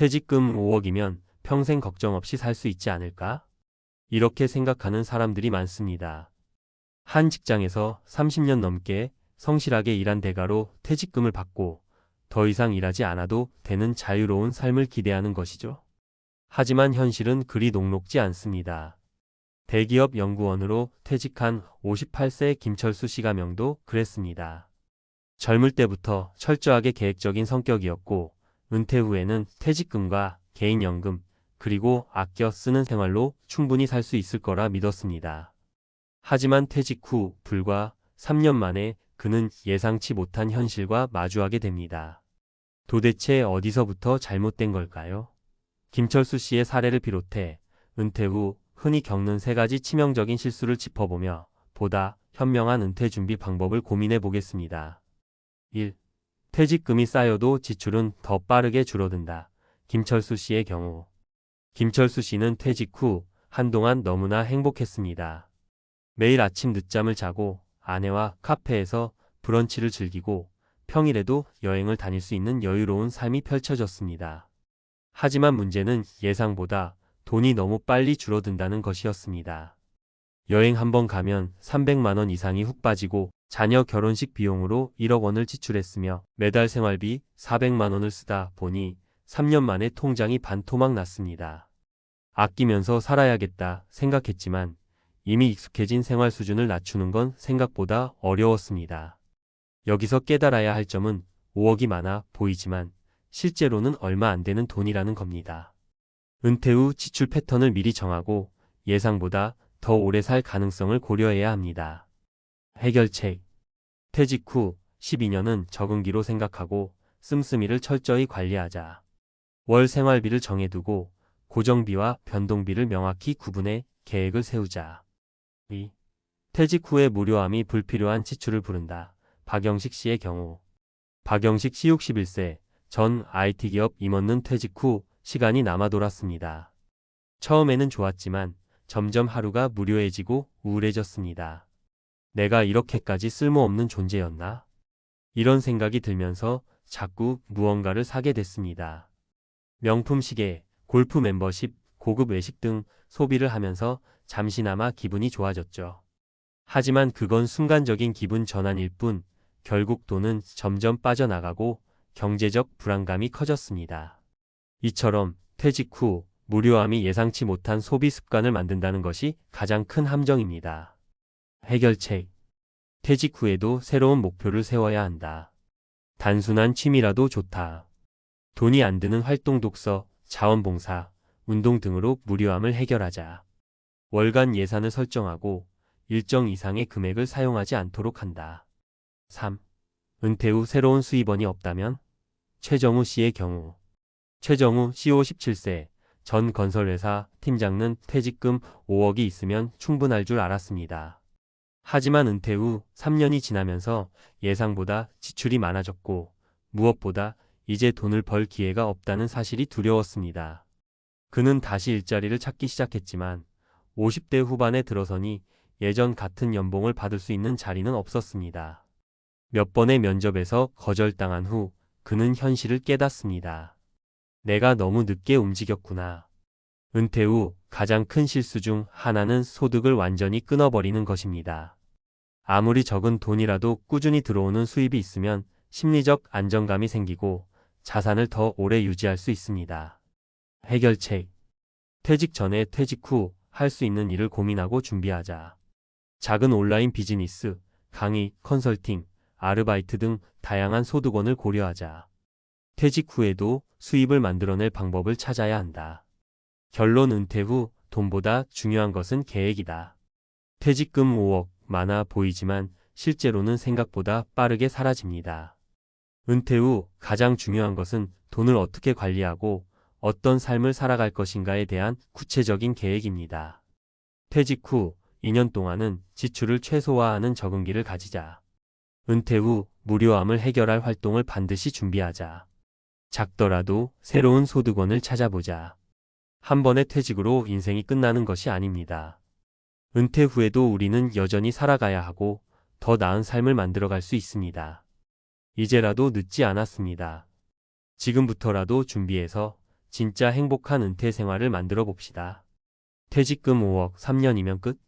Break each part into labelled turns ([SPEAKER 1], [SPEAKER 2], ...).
[SPEAKER 1] 퇴직금 5억이면 평생 걱정 없이 살 수 있지 않을까? 이렇게 생각하는 사람들이 많습니다. 한 직장에서 30년 넘게 성실하게 일한 대가로 퇴직금을 받고 더 이상 일하지 않아도 되는 자유로운 삶을 기대하는 것이죠. 하지만 현실은 그리 녹록지 않습니다. 대기업 연구원으로 퇴직한 58세 김철수 씨가 명도 그랬습니다. 젊을 때부터 철저하게 계획적인 성격이었고 은퇴 후에는 퇴직금과 개인연금 그리고 아껴 쓰는 생활로 충분히 살 수 있을 거라 믿었습니다. 하지만 퇴직 후 불과 3년 만에 그는 예상치 못한 현실과 마주하게 됩니다. 도대체 어디서부터 잘못된 걸까요? 김철수 씨의 사례를 비롯해 은퇴 후 흔히 겪는 3가지 치명적인 실수를 짚어보며 보다 현명한 은퇴 준비 방법을 고민해 보겠습니다. 1. 퇴직금이 쌓여도 지출은 더 빠르게 줄어든다. 김철수 씨의 경우 김철수 씨는 퇴직 후 한동안 너무나 행복했습니다. 매일 아침 늦잠을 자고 아내와 카페에서 브런치를 즐기고 평일에도 여행을 다닐 수 있는 여유로운 삶이 펼쳐졌습니다. 하지만 문제는 예상보다 돈이 너무 빨리 줄어든다는 것이었습니다. 여행 한 번 가면 300만 원 이상이 훅 빠지고 자녀 결혼식 비용으로 1억 원을 지출했으며 매달 생활비 400만 원을 쓰다 보니 3년 만에 통장이 반토막 났습니다. 아끼면서 살아야겠다 생각했지만 이미 익숙해진 생활 수준을 낮추는 건 생각보다 어려웠습니다. 여기서 깨달아야 할 점은 5억이 많아 보이지만 실제로는 얼마 안 되는 돈이라는 겁니다. 은퇴 후 지출 패턴을 미리 정하고 예상보다 더 오래 살 가능성을 고려해야 합니다. 해결책. 퇴직 후 12년은 적응기로 생각하고 씀씀이를 철저히 관리하자. 월 생활비를 정해두고 고정비와 변동비를 명확히 구분해 계획을 세우자. 2. 퇴직 후에 무료함이 불필요한 지출을 부른다. 박영식 씨의 경우 박영식 씨 61세 전 IT기업 임원은 퇴직 후 시간이 남아 돌았습니다. 처음에는 좋았지만 점점 하루가 무료해지고 우울해졌습니다. 내가 이렇게까지 쓸모없는 존재였나? 이런 생각이 들면서 자꾸 무언가를 사게 됐습니다. 명품 시계, 골프 멤버십, 고급 외식 등 소비를 하면서 잠시나마 기분이 좋아졌죠. 하지만 그건 순간적인 기분 전환일 뿐 결국 돈은 점점 빠져나가고 경제적 불안감이 커졌습니다. 이처럼 퇴직 후 무료함이 예상치 못한 소비 습관을 만든다는 것이 가장 큰 함정입니다. 해결책. 퇴직 후에도 새로운 목표를 세워야 한다. 단순한 취미라도 좋다. 돈이 안 드는 활동 독서, 자원봉사, 운동 등으로 무료함을 해결하자. 월간 예산을 설정하고 일정 이상의 금액을 사용하지 않도록 한다. 3. 은퇴 후 새로운 수입원이 없다면? 최정우 씨의 경우 최정우 씨 57세 전 건설회사 팀장은 퇴직금 5억이 있으면 충분할 줄 알았습니다. 하지만 은퇴 후 3년이 지나면서 예상보다 지출이 많아졌고 무엇보다 이제 돈을 벌 기회가 없다는 사실이 두려웠습니다. 그는 다시 일자리를 찾기 시작했지만 50대 후반에 들어서니 예전 같은 연봉을 받을 수 있는 자리는 없었습니다. 몇 번의 면접에서 거절당한 후 그는 현실을 깨닫습니다. 내가 너무 늦게 움직였구나. 은퇴 후 가장 큰 실수 중 하나는 소득을 완전히 끊어버리는 것입니다. 아무리 적은 돈이라도 꾸준히 들어오는 수입이 있으면 심리적 안정감이 생기고 자산을 더 오래 유지할 수 있습니다. 해결책. 퇴직 전에 퇴직 후 할 수 있는 일을 고민하고 준비하자. 작은 온라인 비즈니스, 강의, 컨설팅, 아르바이트 등 다양한 소득원을 고려하자. 퇴직 후에도 수입을 만들어낼 방법을 찾아야 한다. 결론 은퇴 후 돈보다 중요한 것은 계획이다. 퇴직금 5억 많아 보이지만 실제로는 생각보다 빠르게 사라집니다. 은퇴 후 가장 중요한 것은 돈을 어떻게 관리하고 어떤 삶을 살아갈 것인가에 대한 구체적인 계획입니다. 퇴직 후 2년 동안은 지출을 최소화하는 적응기를 가지자. 은퇴 후 무료함을 해결할 활동을 반드시 준비하자. 작더라도 새로운 소득원을 찾아보자. 한 번의 퇴직으로 인생이 끝나는 것이 아닙니다. 은퇴 후에도 우리는 여전히 살아가야 하고 더 나은 삶을 만들어갈 수 있습니다. 이제라도 늦지 않았습니다. 지금부터라도 준비해서 진짜 행복한 은퇴 생활을 만들어 봅시다. 퇴직금 5억 3년이면 끝?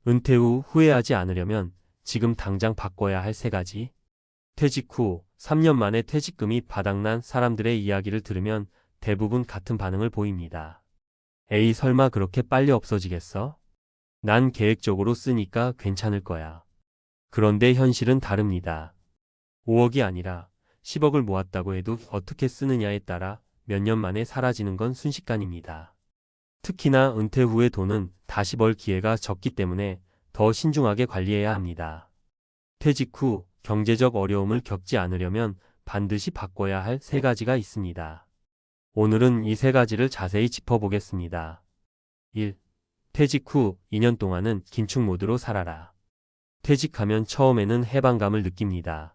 [SPEAKER 1] 은퇴 후 후회하지 않으려면 지금 당장 바꿔야 할 3가지. 퇴직 후 3년 만에 퇴직금이 바닥난 사람들의 이야기를 들으면 대부분 같은 반응을 보입니다. 에이, 설마 그렇게 빨리 없어지겠어? 난 계획적으로 쓰니까 괜찮을 거야. 그런데 현실은 다릅니다. 5억이 아니라 10억을 모았다고 해도 어떻게 쓰느냐에 따라 몇 년 만에 사라지는 건 순식간입니다. 특히나 은퇴 후의 돈은 다시 벌 기회가 적기 때문에 더 신중하게 관리해야 합니다. 퇴직 후 경제적 어려움을 겪지 않으려면 반드시 바꿔야 할 3가지가 있습니다. 오늘은 이 3가지를 자세히 짚어보겠습니다. 1. 퇴직 후 2년 동안은 긴축 모드로 살아라. 퇴직하면 처음에는 해방감을 느낍니다.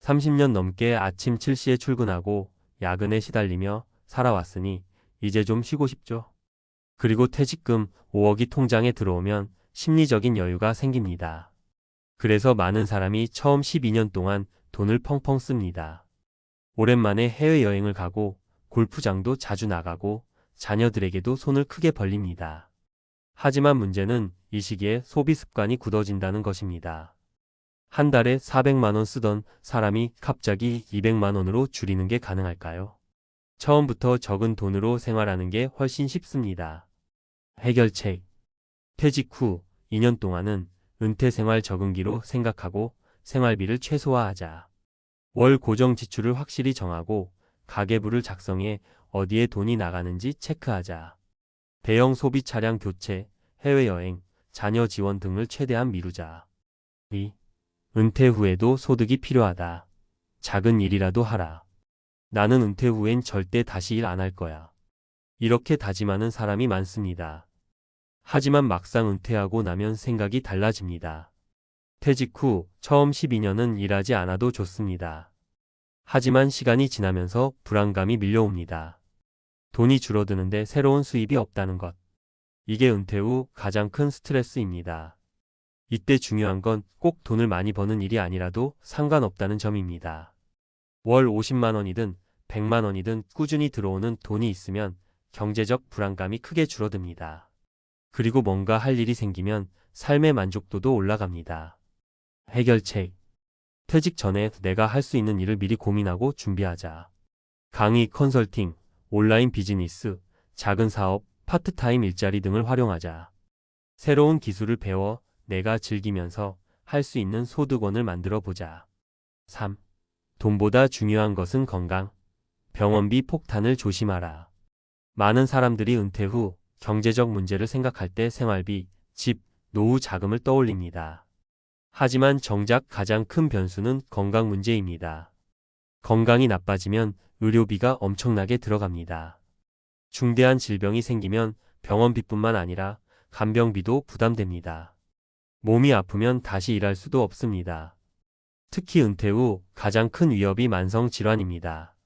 [SPEAKER 1] 30년 넘게 아침 7시에 출근하고 야근에 시달리며 살아왔으니 이제 좀 쉬고 싶죠. 그리고 퇴직금 5억이 통장에 들어오면 심리적인 여유가 생깁니다. 그래서 많은 사람이 처음 12년 동안 돈을 펑펑 씁니다. 오랜만에 해외여행을 가고 골프장도 자주 나가고 자녀들에게도 손을 크게 벌립니다. 하지만 문제는 이 시기에 소비 습관이 굳어진다는 것입니다. 한 달에 400만 원 쓰던 사람이 갑자기 200만 원으로 줄이는 게 가능할까요? 처음부터 적은 돈으로 생활하는 게 훨씬 쉽습니다. 해결책. 퇴직 후 2년 동안은 은퇴 생활 적응기로 생각하고 생활비를 최소화하자. 월 고정 지출을 확실히 정하고 가계부를 작성해 어디에 돈이 나가는지 체크하자. 대형 소비 차량 교체, 해외여행, 자녀 지원 등을 최대한 미루자. 2. 은퇴 후에도 소득이 필요하다. 작은 일이라도 하라. 나는 은퇴 후엔 절대 다시 일 안 할 거야. 이렇게 다짐하는 사람이 많습니다. 하지만 막상 은퇴하고 나면 생각이 달라집니다. 퇴직 후 처음 12년은 일하지 않아도 좋습니다. 하지만 시간이 지나면서 불안감이 밀려옵니다. 돈이 줄어드는데 새로운 수입이 없다는 것. 이게 은퇴 후 가장 큰 스트레스입니다. 이때 중요한 건 꼭 돈을 많이 버는 일이 아니라도 상관없다는 점입니다. 월 50만 원이든 100만 원이든 꾸준히 들어오는 돈이 있으면 경제적 불안감이 크게 줄어듭니다. 그리고 뭔가 할 일이 생기면 삶의 만족도도 올라갑니다. 해결책. 퇴직 전에 내가 할 수 있는 일을 미리 고민하고 준비하자. 강의, 컨설팅, 온라인 비즈니스, 작은 사업, 파트타임 일자리 등을 활용하자. 새로운 기술을 배워 내가 즐기면서 할 수 있는 소득원을 만들어 보자. 3. 돈보다 중요한 것은 건강. 병원비 폭탄을 조심하라. 많은 사람들이 은퇴 후 경제적 문제를 생각할 때 생활비, 집, 노후 자금을 떠올립니다. 하지만 정작 가장 큰 변수는 건강 문제입니다. 건강이 나빠지면 의료비가 엄청나게 들어갑니다. 중대한 질병이 생기면 병원비뿐만 아니라 간병비도 부담됩니다. 몸이 아프면 다시 일할 수도 없습니다. 특히 은퇴 후 가장 큰 위협이 만성질환입니다.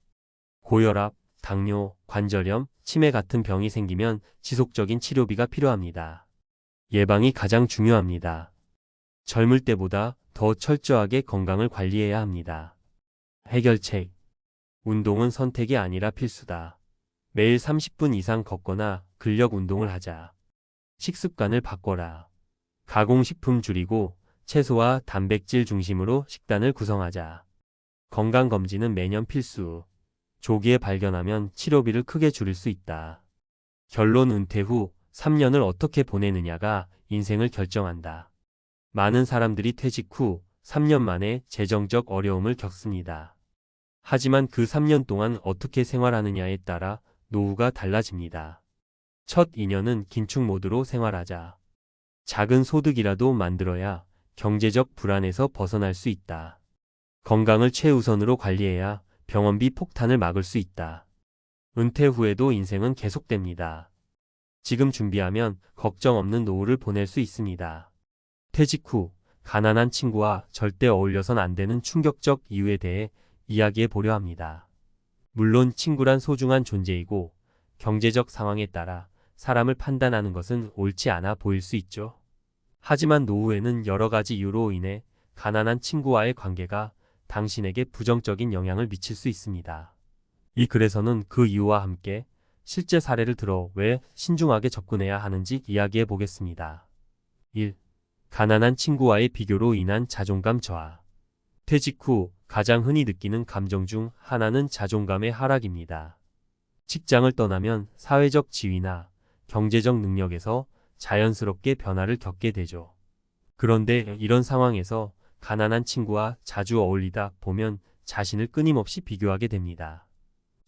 [SPEAKER 1] 고혈압, 당뇨, 관절염, 치매 같은 병이 생기면 지속적인 치료비가 필요합니다. 예방이 가장 중요합니다. 젊을 때보다 더 철저하게 건강을 관리해야 합니다. 해결책. 운동은 선택이 아니라 필수다. 매일 30분 이상 걷거나 근력 운동을 하자. 식습관을 바꿔라. 가공식품 줄이고 채소와 단백질 중심으로 식단을 구성하자. 건강검진은 매년 필수. 조기에 발견하면 치료비를 크게 줄일 수 있다. 결론. 은퇴 후 3년을 어떻게 보내느냐가 인생을 결정한다. 많은 사람들이 퇴직 후 3년 만에 재정적 어려움을 겪습니다. 하지만 그 3년 동안 어떻게 생활하느냐에 따라 노후가 달라집니다. 첫 2년은 긴축 모드로 생활하자. 작은 소득이라도 만들어야 경제적 불안에서 벗어날 수 있다. 건강을 최우선으로 관리해야 병원비 폭탄을 막을 수 있다. 은퇴 후에도 인생은 계속됩니다. 지금 준비하면 걱정 없는 노후를 보낼 수 있습니다. 퇴직 후 가난한 친구와 절대 어울려선 안 되는 충격적 이유에 대해 이야기해 보려 합니다. 물론 친구란 소중한 존재이고 경제적 상황에 따라 사람을 판단하는 것은 옳지 않아 보일 수 있죠. 하지만 노후에는 여러 가지 이유로 인해 가난한 친구와의 관계가 당신에게 부정적인 영향을 미칠 수 있습니다. 이 글에서는 그 이유와 함께 실제 사례를 들어 왜 신중하게 접근해야 하는지 이야기해 보겠습니다. 1. 가난한 친구와의 비교로 인한 자존감 저하. 퇴직 후 가장 흔히 느끼는 감정 중 하나는 자존감의 하락입니다. 직장을 떠나면 사회적 지위나 경제적 능력에서 자연스럽게 변화를 겪게 되죠. 그런데 이런 상황에서 가난한 친구와 자주 어울리다 보면 자신을 끊임없이 비교하게 됩니다.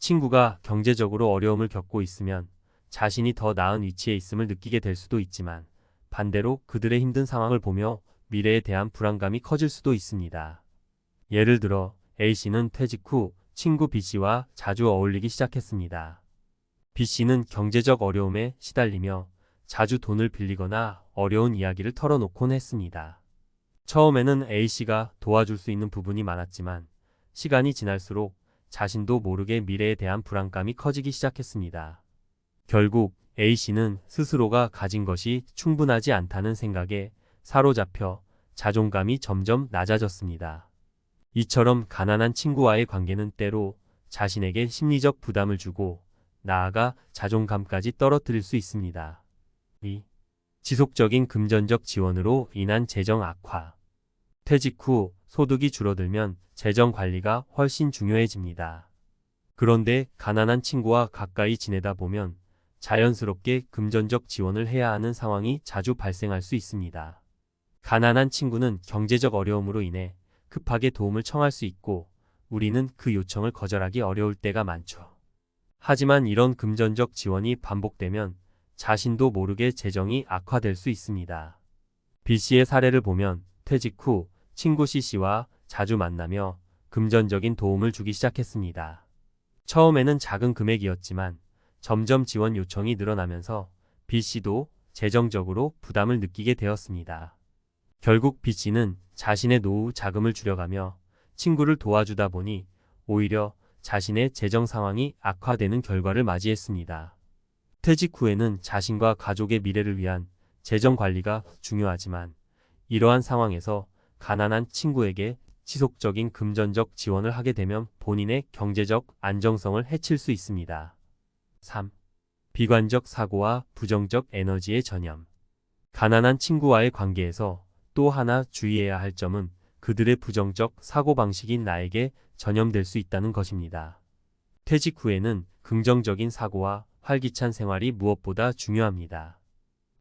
[SPEAKER 1] 친구가 경제적으로 어려움을 겪고 있으면 자신이 더 나은 위치에 있음을 느끼게 될 수도 있지만, 반대로 그들의 힘든 상황을 보며 미래에 대한 불안감이 커질 수도 있습니다. 예를 들어 A씨는 퇴직 후 친구 B씨와 자주 어울리기 시작했습니다. B씨는 경제적 어려움에 시달리며 자주 돈을 빌리거나 어려운 이야기를 털어놓곤 했습니다. 처음에는 A씨가 도와줄 수 있는 부분이 많았지만 시간이 지날수록 자신도 모르게 미래에 대한 불안감이 커지기 시작했습니다. 결국 A씨는 스스로가 가진 것이 충분하지 않다는 생각에 사로잡혀 자존감이 점점 낮아졌습니다. 이처럼 가난한 친구와의 관계는 때로 자신에게 심리적 부담을 주고 나아가 자존감까지 떨어뜨릴 수 있습니다. 2. 지속적인 금전적 지원으로 인한 재정 악화. 퇴직 후 소득이 줄어들면 재정 관리가 훨씬 중요해집니다. 그런데 가난한 친구와 가까이 지내다 보면 자연스럽게 금전적 지원을 해야 하는 상황이 자주 발생할 수 있습니다. 가난한 친구는 경제적 어려움으로 인해 급하게 도움을 청할 수 있고 우리는 그 요청을 거절하기 어려울 때가 많죠. 하지만 이런 금전적 지원이 반복되면 자신도 모르게 재정이 악화될 수 있습니다. B씨의 사례를 보면 퇴직 후 친구 C씨와 자주 만나며 금전적인 도움을 주기 시작했습니다. 처음에는 작은 금액이었지만 점점 지원 요청이 늘어나면서 B씨도 재정적으로 부담을 느끼게 되었습니다. 결국 B씨는 자신의 노후 자금을 줄여가며 친구를 도와주다 보니 오히려 자신의 재정 상황이 악화되는 결과를 맞이했습니다. 퇴직 후에는 자신과 가족의 미래를 위한 재정 관리가 중요하지만 이러한 상황에서 가난한 친구에게 지속적인 금전적 지원을 하게 되면 본인의 경제적 안정성을 해칠 수 있습니다. 3. 비관적 사고와 부정적 에너지의 전염. 가난한 친구와의 관계에서 또 하나 주의해야 할 점은 그들의 부정적 사고방식이 나에게 전염될 수 있다는 것입니다. 퇴직 후에는 긍정적인 사고와 활기찬 생활이 무엇보다 중요합니다.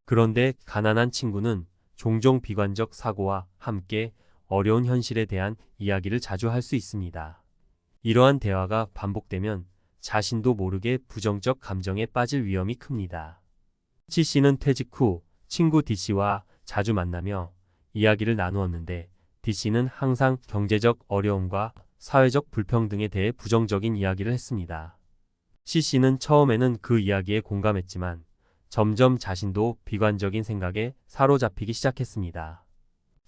[SPEAKER 1] 그런데 가난한 친구는 종종 비관적 사고와 함께 어려운 현실에 대한 이야기를 자주 할 수 있습니다. 이러한 대화가 반복되면 자신도 모르게 부정적 감정에 빠질 위험이 큽니다. C씨는 퇴직 후 친구 D씨와 자주 만나며 이야기를 나누었는데 D씨는 항상 경제적 어려움과 사회적 불평등에 대해 부정적인 이야기를 했습니다. C씨는 처음에는 그 이야기에 공감했지만 점점 자신도 비관적인 생각에 사로잡히기 시작했습니다.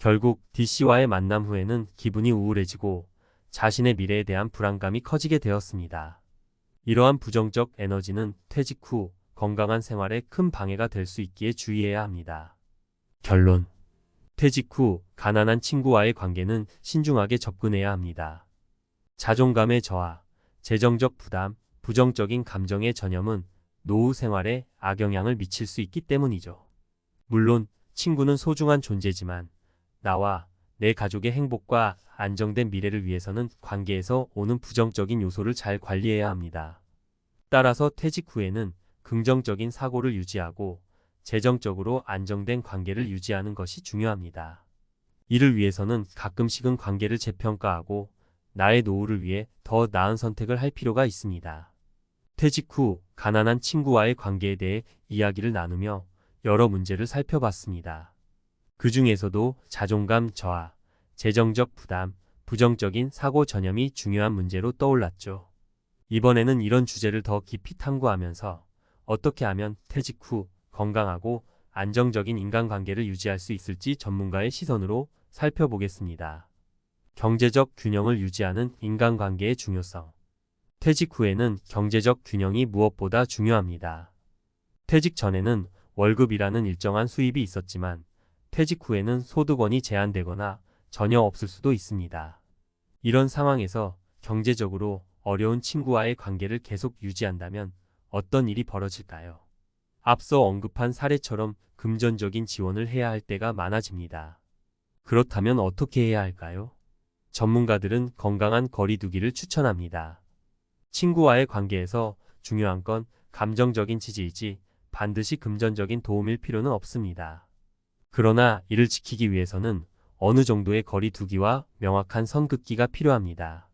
[SPEAKER 1] 결국 D씨와의 만남 후에는 기분이 우울해지고 자신의 미래에 대한 불안감이 커지게 되었습니다. 이러한 부정적 에너지는 퇴직 후 건강한 생활에 큰 방해가 될 수 있기에 주의해야 합니다. 결론. 퇴직 후 가난한 친구와의 관계는 신중하게 접근해야 합니다. 자존감의 저하, 재정적 부담, 부정적인 감정의 전염은 노후 생활에 악영향을 미칠 수 있기 때문이죠. 물론 친구는 소중한 존재지만 나와 내 가족의 행복과 안정된 미래를 위해서는 관계에서 오는 부정적인 요소를 잘 관리해야 합니다. 따라서 퇴직 후에는 긍정적인 사고를 유지하고 재정적으로 안정된 관계를 유지하는 것이 중요합니다. 이를 위해서는 가끔씩은 관계를 재평가하고 나의 노후를 위해 더 나은 선택을 할 필요가 있습니다. 퇴직 후 가난한 친구와의 관계에 대해 이야기를 나누며 여러 문제를 살펴봤습니다. 그 중에서도 자존감 저하, 재정적 부담, 부정적인 사고 전염이 중요한 문제로 떠올랐죠. 이번에는 이런 주제를 더 깊이 탐구하면서 어떻게 하면 퇴직 후 건강하고 안정적인 인간관계를 유지할 수 있을지 전문가의 시선으로 살펴보겠습니다. 경제적 균형을 유지하는 인간관계의 중요성. 퇴직 후에는 경제적 균형이 무엇보다 중요합니다. 퇴직 전에는 월급이라는 일정한 수입이 있었지만 퇴직 후에는 소득원이 제한되거나 전혀 없을 수도 있습니다. 이런 상황에서 경제적으로 어려운 친구와의 관계를 계속 유지한다면 어떤 일이 벌어질까요? 앞서 언급한 사례처럼 금전적인 지원을 해야 할 때가 많아집니다. 그렇다면 어떻게 해야 할까요? 전문가들은 건강한 거리 두기를 추천합니다. 친구와의 관계에서 중요한 건 감정적인 지지이지 반드시 금전적인 도움일 필요는 없습니다. 그러나 이를 지키기 위해서는 어느 정도의 거리 두기와 명확한 선 긋기가 필요합니다.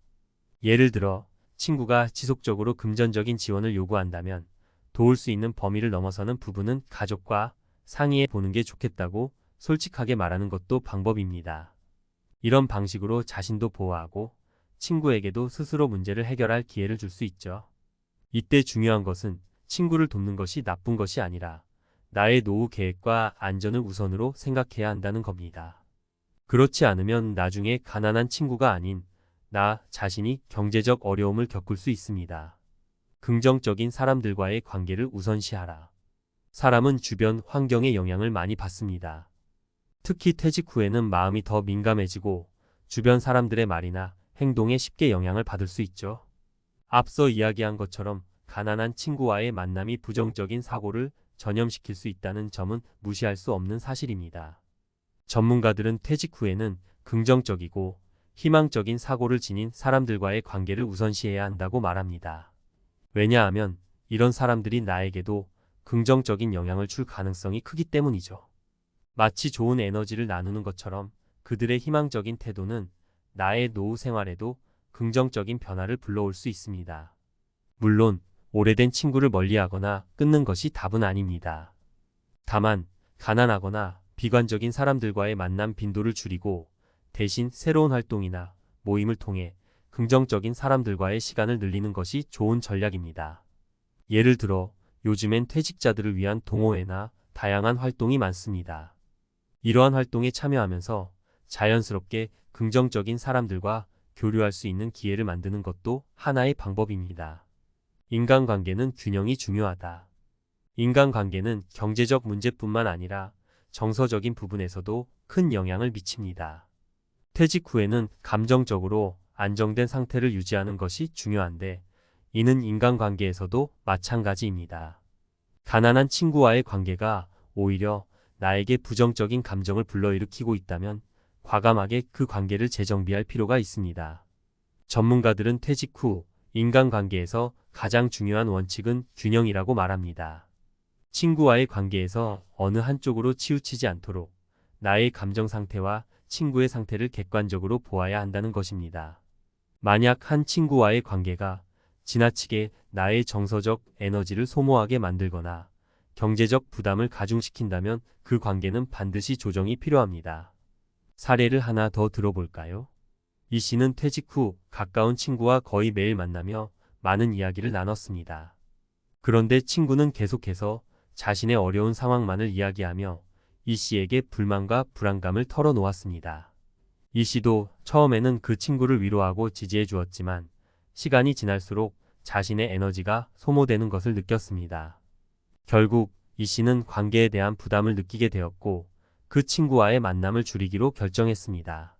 [SPEAKER 1] 예를 들어 친구가 지속적으로 금전적인 지원을 요구한다면 도울 수 있는 범위를 넘어서는 부분은 가족과 상의해 보는 게 좋겠다고 솔직하게 말하는 것도 방법입니다. 이런 방식으로 자신도 보호하고 친구에게도 스스로 문제를 해결할 기회를 줄 수 있죠. 이때 중요한 것은 친구를 돕는 것이 나쁜 것이 아니라 나의 노후 계획과 안전을 우선으로 생각해야 한다는 겁니다. 그렇지 않으면 나중에 가난한 친구가 아닌 나 자신이 경제적 어려움을 겪을 수 있습니다. 긍정적인 사람들과의 관계를 우선시하라. 사람은 주변 환경의 영향을 많이 받습니다. 특히 퇴직 후에는 마음이 더 민감해지고 주변 사람들의 말이나 행동에 쉽게 영향을 받을 수 있죠. 앞서 이야기한 것처럼 가난한 친구와의 만남이 부정적인 사고를 전염시킬 수 있다는 점은 무시할 수 없는 사실입니다. 전문가들은 퇴직 후에는 긍정적이고 희망적인 사고를 지닌 사람들과의 관계를 우선시해야 한다고 말합니다. 왜냐하면 이런 사람들이 나에게도 긍정적인 영향을 줄 가능성이 크기 때문이죠. 마치 좋은 에너지를 나누는 것처럼 그들의 희망적인 태도는 나의 노후 생활에도 긍정적인 변화를 불러올 수 있습니다. 물론 오래된 친구를 멀리하거나 끊는 것이 답은 아닙니다. 다만 가난하거나 비관적인 사람들과의 만남 빈도를 줄이고 대신 새로운 활동이나 모임을 통해 긍정적인 사람들과의 시간을 늘리는 것이 좋은 전략입니다. 예를 들어 요즘엔 퇴직자들을 위한 동호회나 다양한 활동이 많습니다. 이러한 활동에 참여하면서 자연스럽게 긍정적인 사람들과 교류할 수 있는 기회를 만드는 것도 하나의 방법입니다. 인간관계는 균형이 중요하다. 인간관계는 경제적 문제뿐만 아니라 정서적인 부분에서도 큰 영향을 미칩니다. 퇴직 후에는 감정적으로 안정된 상태를 유지하는 것이 중요한데 이는 인간관계에서도 마찬가지입니다. 가난한 친구와의 관계가 오히려 나에게 부정적인 감정을 불러일으키고 있다면 과감하게 그 관계를 재정비할 필요가 있습니다. 전문가들은 퇴직 후 인간관계에서 가장 중요한 원칙은 균형이라고 말합니다. 친구와의 관계에서 어느 한쪽으로 치우치지 않도록 나의 감정 상태와 친구의 상태를 객관적으로 보아야 한다는 것입니다. 만약 한 친구와의 관계가 지나치게 나의 정서적 에너지를 소모하게 만들거나 경제적 부담을 가중시킨다면 그 관계는 반드시 조정이 필요합니다. 사례를 하나 더 들어볼까요? 이 씨는 퇴직 후 가까운 친구와 거의 매일 만나며 많은 이야기를 나눴습니다. 그런데 친구는 계속해서 자신의 어려운 상황만을 이야기하며 이 씨에게 불만과 불안감을 털어놓았습니다. 이 씨도 처음에는 그 친구를 위로하고 지지해 주었지만 시간이 지날수록 자신의 에너지가 소모되는 것을 느꼈습니다. 결국 이 씨는 관계에 대한 부담을 느끼게 되었고 그 친구와의 만남을 줄이기로 결정했습니다.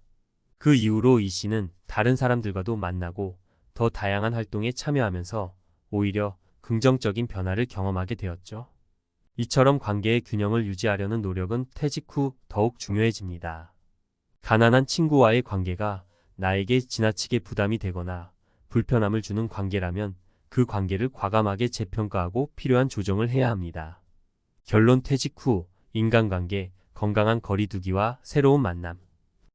[SPEAKER 1] 그 이후로 이 씨는 다른 사람들과도 만나고 더 다양한 활동에 참여하면서 오히려 긍정적인 변화를 경험하게 되었죠. 이처럼 관계의 균형을 유지하려는 노력은 퇴직 후 더욱 중요해집니다. 가난한 친구와의 관계가 나에게 지나치게 부담이 되거나 불편함을 주는 관계라면 그 관계를 과감하게 재평가하고 필요한 조정을 해야 합니다. 결론 퇴직 후 인간관계, 건강한 거리 두기와 새로운 만남.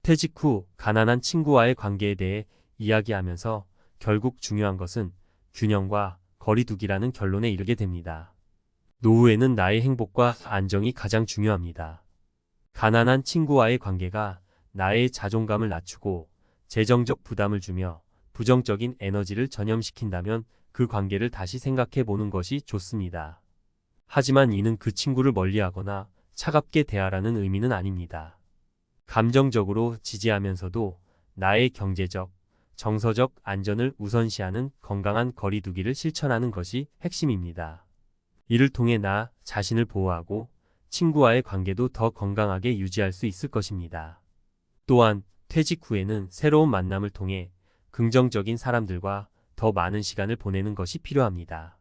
[SPEAKER 1] 퇴직 후 가난한 친구와의 관계에 대해 이야기하면서 결국 중요한 것은 균형과 거리 두기라는 결론에 이르게 됩니다. 노후에는 나의 행복과 안정이 가장 중요합니다. 가난한 친구와의 관계가 나의 자존감을 낮추고 재정적 부담을 주며 부정적인 에너지를 전염시킨다면 그 관계를 다시 생각해 보는 것이 좋습니다. 하지만 이는 그 친구를 멀리하거나 차갑게 대하라는 의미는 아닙니다. 감정적으로 지지하면서도 나의 경제적, 정서적 안전을 우선시하는 건강한 거리 두기를 실천하는 것이 핵심입니다. 이를 통해 나 자신을 보호하고 친구와의 관계도 더 건강하게 유지할 수 있을 것입니다. 또한 퇴직 후에는 새로운 만남을 통해 긍정적인 사람들과 더 많은 시간을 보내는 것이 필요합니다.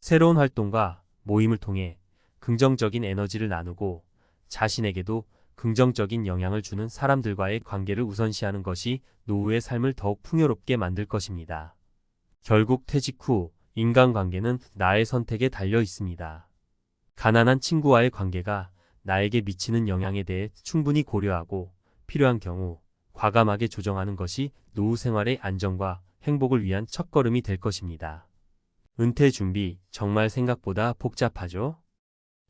[SPEAKER 1] 새로운 활동과 모임을 통해 긍정적인 에너지를 나누고 자신에게도 긍정적인 영향을 주는 사람들과의 관계를 우선시하는 것이 노후의 삶을 더욱 풍요롭게 만들 것입니다. 결국 퇴직 후 인간관계는 나의 선택에 달려 있습니다. 가난한 친구와의 관계가 나에게 미치는 영향에 대해 충분히 고려하고 필요한 경우 과감하게 조정하는 것이 노후 생활의 안정과 행복을 위한 첫걸음이 될 것입니다. 은퇴 준비 정말 생각보다 복잡하죠?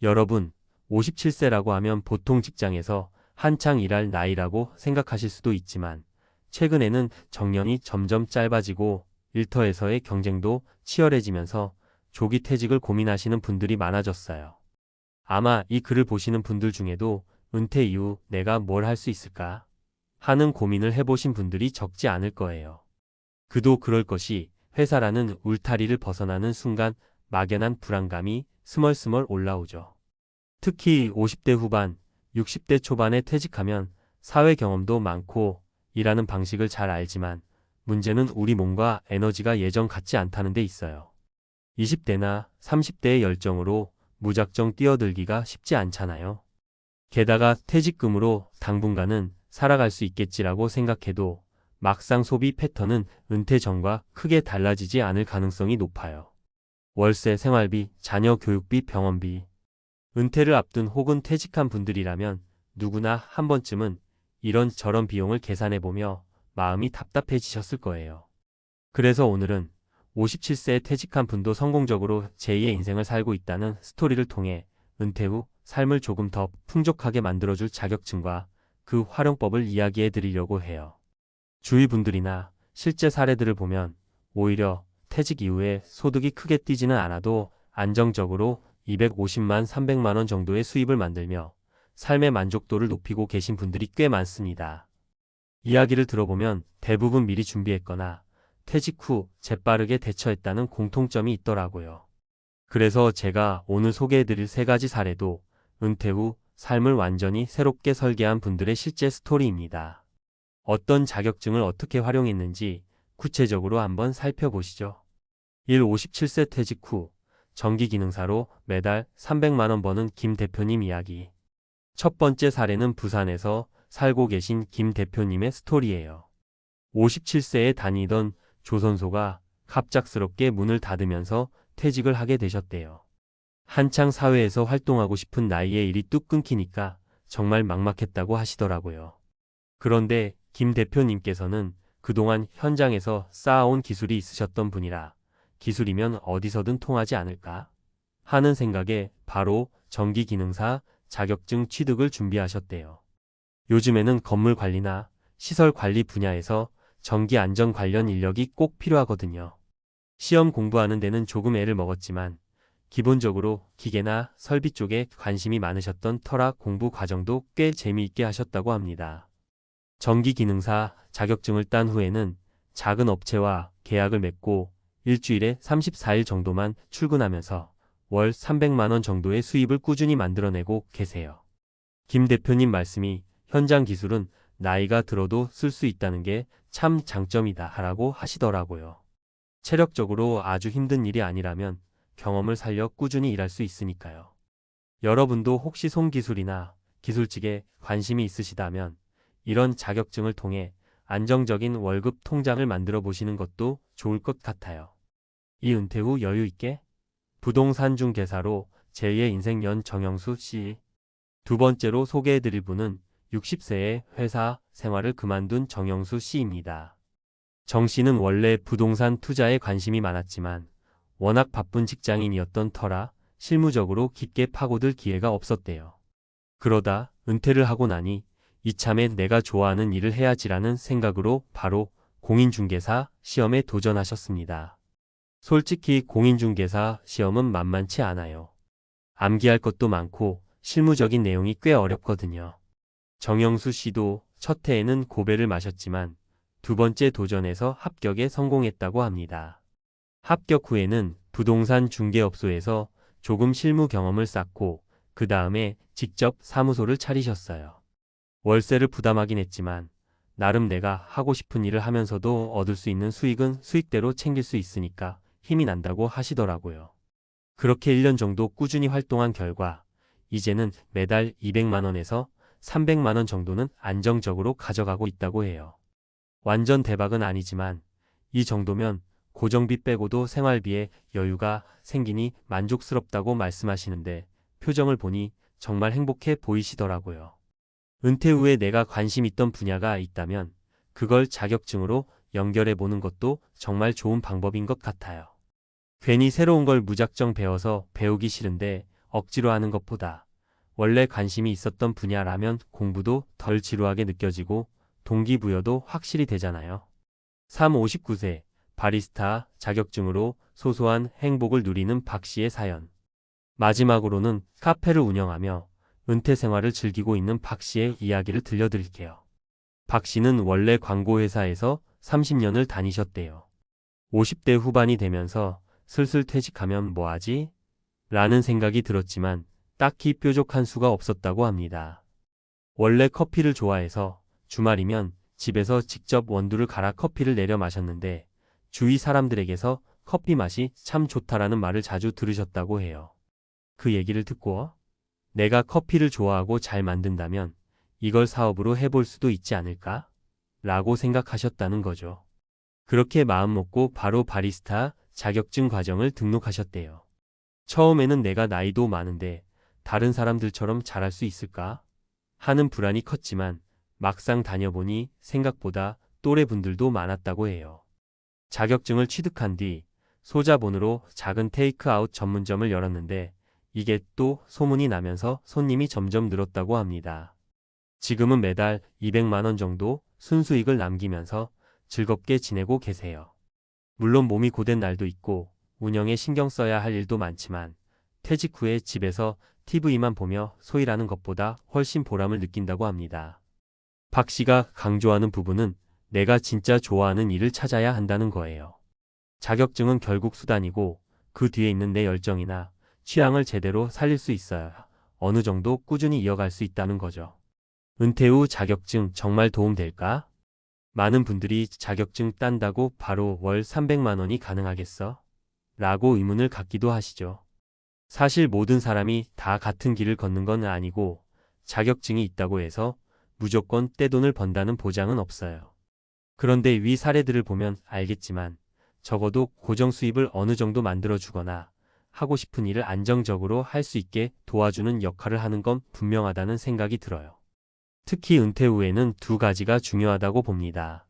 [SPEAKER 1] 여러분, 57세라고 하면 보통 직장에서 한창 일할 나이라고 생각하실 수도 있지만 최근에는 정년이 점점 짧아지고 일터에서의 경쟁도 치열해지면서 조기 퇴직을 고민하시는 분들이 많아졌어요. 아마 이 글을 보시는 분들 중에도 은퇴 이후 내가 뭘 할 수 있을까 하는 고민을 해보신 분들이 적지 않을 거예요. 그도 그럴 것이 회사라는 울타리를 벗어나는 순간 막연한 불안감이 스멀스멀 올라오죠. 특히 50대 후반, 60대 초반에 퇴직하면 사회 경험도 많고 일하는 방식을 잘 알지만 문제는 우리 몸과 에너지가 예전 같지 않다는 데 있어요. 20대나 30대의 열정으로 무작정 뛰어들기가 쉽지 않잖아요. 게다가 퇴직금으로 당분간은 살아갈 수 있겠지라고 생각해도 막상 소비 패턴은 은퇴 전과 크게 달라지지 않을 가능성이 높아요. 월세, 생활비, 자녀 교육비, 병원비. 은퇴를 앞둔 혹은 퇴직한 분들이라면 누구나 한 번쯤은 이런저런 비용을 계산해보며 마음이 답답해지셨을 거예요. 그래서 오늘은 57세에 퇴직한 분도 성공적으로 제2의 인생을 살고 있다는 스토리를 통해 은퇴 후 삶을 조금 더 풍족하게 만들어줄 자격증과 그 활용법을 이야기해 드리려고 해요. 주위 분들이나 실제 사례들을 보면 오히려 퇴직 이후에 소득이 크게 뛰지는 않아도 안정적으로 250만, 300만 원 정도의 수입을 만들며 삶의 만족도를 높이고 계신 분들이 꽤 많습니다. 이야기를 들어보면 대부분 미리 준비했거나 퇴직 후 재빠르게 대처했다는 공통점이 있더라고요. 그래서 제가 오늘 소개해드릴 3가지 사례도 은퇴 후 삶을 완전히 새롭게 설계한 분들의 실제 스토리입니다. 어떤 자격증을 어떻게 활용했는지 구체적으로 한번 살펴보시죠. 1. 57세 퇴직 후 전기기능사로 매달 300만 원 버는 김 대표님 이야기. 첫 번째 사례는 부산에서 살고 계신 김 대표님의 스토리예요. 57세에 다니던 조선소가 갑작스럽게 문을 닫으면서 퇴직을 하게 되셨대요. 한창 사회에서 활동하고 싶은 나이에 일이 뚝 끊기니까 정말 막막했다고 하시더라고요. 그런데 김 대표님께서는 그동안 현장에서 쌓아온 기술이 있으셨던 분이라 기술이면 어디서든 통하지 않을까 하는 생각에 바로 전기기능사 자격증 취득을 준비하셨대요. 요즘에는 건물 관리나 시설 관리 분야에서 전기 안전 관련 인력이 꼭 필요하거든요. 시험 공부하는 데는 조금 애를 먹었지만 기본적으로 기계나 설비 쪽에 관심이 많으셨던 터라 공부 과정도 꽤 재미있게 하셨다고 합니다. 전기기능사 자격증을 딴 후에는 작은 업체와 계약을 맺고 일주일에 34일 정도만 출근하면서 월 300만 원 정도의 수입을 꾸준히 만들어내고 계세요. 김 대표님 말씀이 현장 기술은 나이가 들어도 쓸 수 있다는 게 참 장점이다 라고 하시더라고요. 체력적으로 아주 힘든 일이 아니라면 경험을 살려 꾸준히 일할 수 있으니까요. 여러분도 혹시 손기술이나 기술직에 관심이 있으시다면 이런 자격증을 통해 안정적인 월급 통장을 만들어 보시는 것도 좋을 것 같아요. 이 은퇴 후 여유 있게 부동산 중개사로 제2의 인생 연 정영수 씨. 두 번째로 소개해드릴 분은 60세에 회사 생활을 그만둔 정영수 씨입니다. 정 씨는 원래 부동산 투자에 관심이 많았지만 워낙 바쁜 직장인이었던 터라 실무적으로 깊게 파고들 기회가 없었대요. 그러다 은퇴를 하고 나니 이참에 내가 좋아하는 일을 해야지라는 생각으로 바로 공인중개사 시험에 도전하셨습니다. 솔직히 공인중개사 시험은 만만치 않아요. 암기할 것도 많고 실무적인 내용이 꽤 어렵거든요. 정영수 씨도 첫 해에는 고배를 마셨지만 두 번째 도전에서 합격에 성공했다고 합니다. 합격 후에는 부동산 중개업소에서 조금 실무 경험을 쌓고 그 다음에 직접 사무소를 차리셨어요. 월세를 부담하긴 했지만 나름 내가 하고 싶은 일을 하면서도 얻을 수 있는 수익은 수익대로 챙길 수 있으니까 힘이 난다고 하시더라고요. 그렇게 1년 정도 꾸준히 활동한 결과 이제는 매달 200만 원에서 300만 원 정도는 안정적으로 가져가고 있다고 해요. 완전 대박은 아니지만 이 정도면 고정비 빼고도 생활비에 여유가 생기니 만족스럽다고 말씀하시는데 표정을 보니 정말 행복해 보이시더라고요. 은퇴 후에 내가 관심 있던 분야가 있다면 그걸 자격증으로 연결해 보는 것도 정말 좋은 방법인 것 같아요. 괜히 새로운 걸 무작정 배워서 배우기 싫은데 억지로 하는 것보다 원래 관심이 있었던 분야라면 공부도 덜 지루하게 느껴지고 동기부여도 확실히 되잖아요. 59세 바리스타 자격증으로 소소한 행복을 누리는 박 씨의 사연. 마지막으로는 카페를 운영하며 은퇴 생활을 즐기고 있는 박 씨의 이야기를 들려드릴게요. 박 씨는 원래 광고회사에서 30년을 다니셨대요. 50대 후반이 되면서 슬슬 퇴직하면 뭐하지? 라는 생각이 들었지만 딱히 뾰족한 수가 없었다고 합니다. 원래 커피를 좋아해서 주말이면 집에서 직접 원두를 갈아 커피를 내려 마셨는데 주위 사람들에게서 커피 맛이 참 좋다라는 말을 자주 들으셨다고 해요. 그 얘기를 듣고 내가 커피를 좋아하고 잘 만든다면 이걸 사업으로 해볼 수도 있지 않을까? 라고 생각하셨다는 거죠. 그렇게 마음먹고 바로 바리스타 자격증 과정을 등록하셨대요. 처음에는 내가 나이도 많은데 다른 사람들처럼 잘할 수 있을까? 하는 불안이 컸지만 막상 다녀보니 생각보다 또래분들도 많았다고 해요. 자격증을 취득한 뒤 소자본으로 작은 테이크아웃 전문점을 열었는데 이게 또 소문이 나면서 손님이 점점 늘었다고 합니다. 지금은 매달 200만 원 정도 순수익을 남기면서 즐겁게 지내고 계세요. 물론 몸이 고된 날도 있고 운영에 신경 써야 할 일도 많지만 퇴직 후에 집에서 TV만 보며 소일하는 것보다 훨씬 보람을 느낀다고 합니다. 박 씨가 강조하는 부분은 내가 진짜 좋아하는 일을 찾아야 한다는 거예요. 자격증은 결국 수단이고 그 뒤에 있는 내 열정이나 취향을 제대로 살릴 수 있어야 어느 정도 꾸준히 이어갈 수 있다는 거죠. 은퇴 후 자격증 정말 도움될까? 많은 분들이 자격증 딴다고 바로 월 300만 원이 가능하겠어? 라고 의문을 갖기도 하시죠. 사실 모든 사람이 다 같은 길을 걷는 건 아니고 자격증이 있다고 해서 무조건 떼돈을 번다는 보장은 없어요. 그런데 위 사례들을 보면 알겠지만 적어도 고정 수입을 어느 정도 만들어주거나 하고 싶은 일을 안정적으로 할 수 있게 도와주는 역할을 하는 건 분명하다는 생각이 들어요. 특히 은퇴 후에는 두 가지가 중요하다고 봅니다.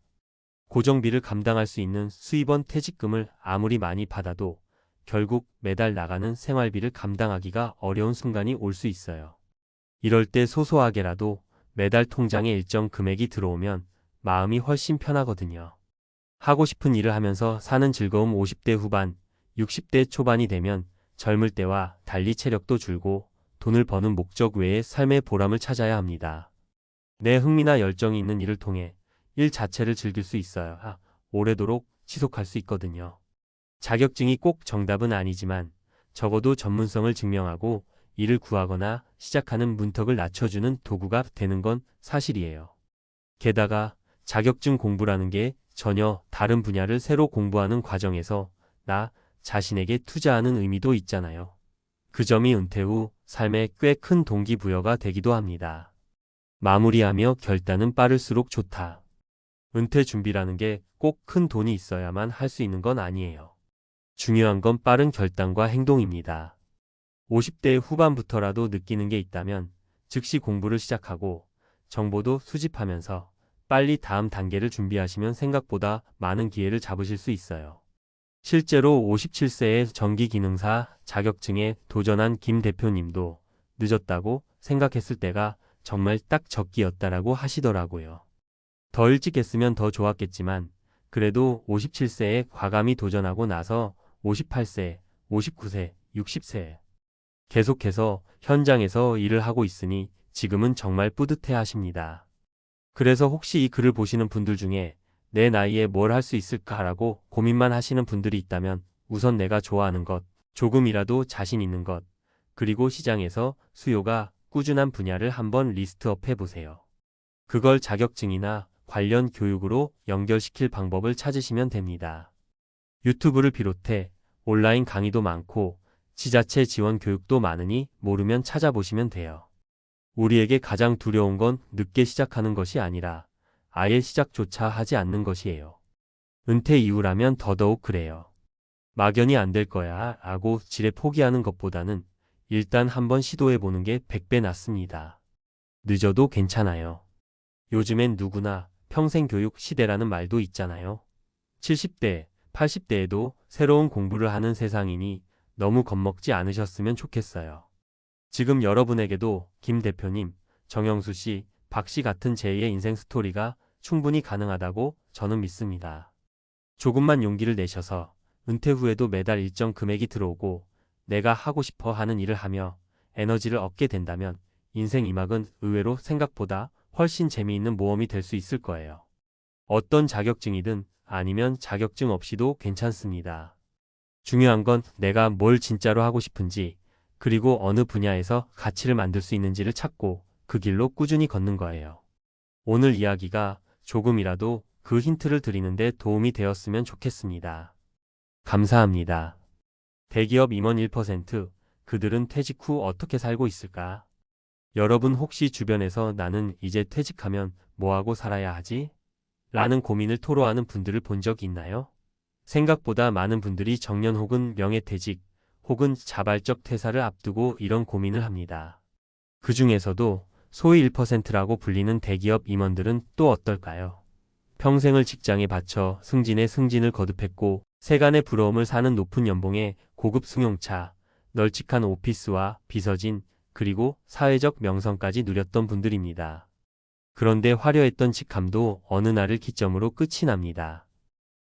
[SPEAKER 1] 고정비를 감당할 수 있는 수입원 퇴직금을 아무리 많이 받아도 결국 매달 나가는 생활비를 감당하기가 어려운 순간이 올 수 있어요. 이럴 때 소소하게라도 매달 통장에 일정 금액이 들어오면 마음이 훨씬 편하거든요. 하고 싶은 일을 하면서 사는 즐거움 50대 후반, 60대 초반이 되면 젊을 때와 달리 체력도 줄고 돈을 버는 목적 외에 삶의 보람을 찾아야 합니다. 내 흥미나 열정이 있는 일을 통해 일 자체를 즐길 수 있어야 오래도록 지속할 수 있거든요. 자격증이 꼭 정답은 아니지만 적어도 전문성을 증명하고 일을 구하거나 시작하는 문턱을 낮춰주는 도구가 되는 건 사실이에요. 게다가 자격증 공부라는 게 전혀 다른 분야를 새로 공부하는 과정에서 나 자신에게 투자하는 의미도 있잖아요. 그 점이 은퇴 후 삶에 꽤 큰 동기부여가 되기도 합니다. 마무리하며 결단은 빠를수록 좋다. 은퇴 준비라는 게 꼭 큰 돈이 있어야만 할 수 있는 건 아니에요. 중요한 건 빠른 결단과 행동입니다. 50대 후반부터라도 느끼는 게 있다면 즉시 공부를 시작하고 정보도 수집하면서 빨리 다음 단계를 준비하시면 생각보다 많은 기회를 잡으실 수 있어요. 실제로 57세의 전기기능사 자격증에 도전한 김 대표님도 늦었다고 생각했을 때가 정말 딱 적기였다라고 하시더라고요. 더 일찍 했으면 더 좋았겠지만 그래도 57세에 과감히 도전하고 나서 58세, 59세, 60세 계속해서 현장에서 일을 하고 있으니 지금은 정말 뿌듯해 하십니다. 그래서 혹시 이 글을 보시는 분들 중에 내 나이에 뭘 할 수 있을까라고 고민만 하시는 분들이 있다면 우선 내가 좋아하는 것, 조금이라도 자신 있는 것, 그리고 시장에서 수요가 꾸준한 분야를 한번 리스트업 해보세요. 그걸 자격증이나 관련 교육으로 연결시킬 방법을 찾으시면 됩니다. 유튜브를 비롯해 온라인 강의도 많고 지자체 지원 교육도 많으니 모르면 찾아보시면 돼요. 우리에게 가장 두려운 건 늦게 시작하는 것이 아니라 아예 시작조차 하지 않는 것이에요. 은퇴 이후라면 더더욱 그래요. 막연히 안 될 거야 라고 지레 포기하는 것보다는 일단 한번 시도해보는 게 100배 낫습니다. 늦어도 괜찮아요. 요즘엔 누구나 평생교육 시대라는 말도 있잖아요. 70대, 80대에도 새로운 공부를 하는 세상이니 너무 겁먹지 않으셨으면 좋겠어요. 지금 여러분에게도 김 대표님, 정영수 씨, 박 씨 같은 제2의 인생 스토리가 충분히 가능하다고 저는 믿습니다. 조금만 용기를 내셔서 은퇴 후에도 매달 일정 금액이 들어오고 내가 하고 싶어 하는 일을 하며 에너지를 얻게 된다면 인생 2막은 의외로 생각보다 훨씬 재미있는 모험이 될 수 있을 거예요. 어떤 자격증이든 아니면 자격증 없이도 괜찮습니다. 중요한 건 내가 뭘 진짜로 하고 싶은지 그리고 어느 분야에서 가치를 만들 수 있는지를 찾고 그 길로 꾸준히 걷는 거예요. 오늘 이야기가 조금이라도 그 힌트를 드리는데 도움이 되었으면 좋겠습니다. 감사합니다. 대기업 임원 1%, 그들은 퇴직 후 어떻게 살고 있을까? 여러분 혹시 주변에서 나는 이제 퇴직하면 뭐하고 살아야 하지? 라는 고민을 토로하는 분들을 본 적이 있나요? 생각보다 많은 분들이 정년 혹은 명예퇴직 혹은 자발적 퇴사를 앞두고 이런 고민을 합니다. 그 중에서도 소위 1%라고 불리는 대기업 임원들은 또 어떨까요? 평생을 직장에 바쳐 승진에 승진을 거듭했고 세간의 부러움을 사는 높은 연봉에 고급 승용차, 널찍한 오피스와 비서진, 그리고 사회적 명성까지 누렸던 분들입니다. 그런데 화려했던 직함도 어느 날을 기점으로 끝이 납니다.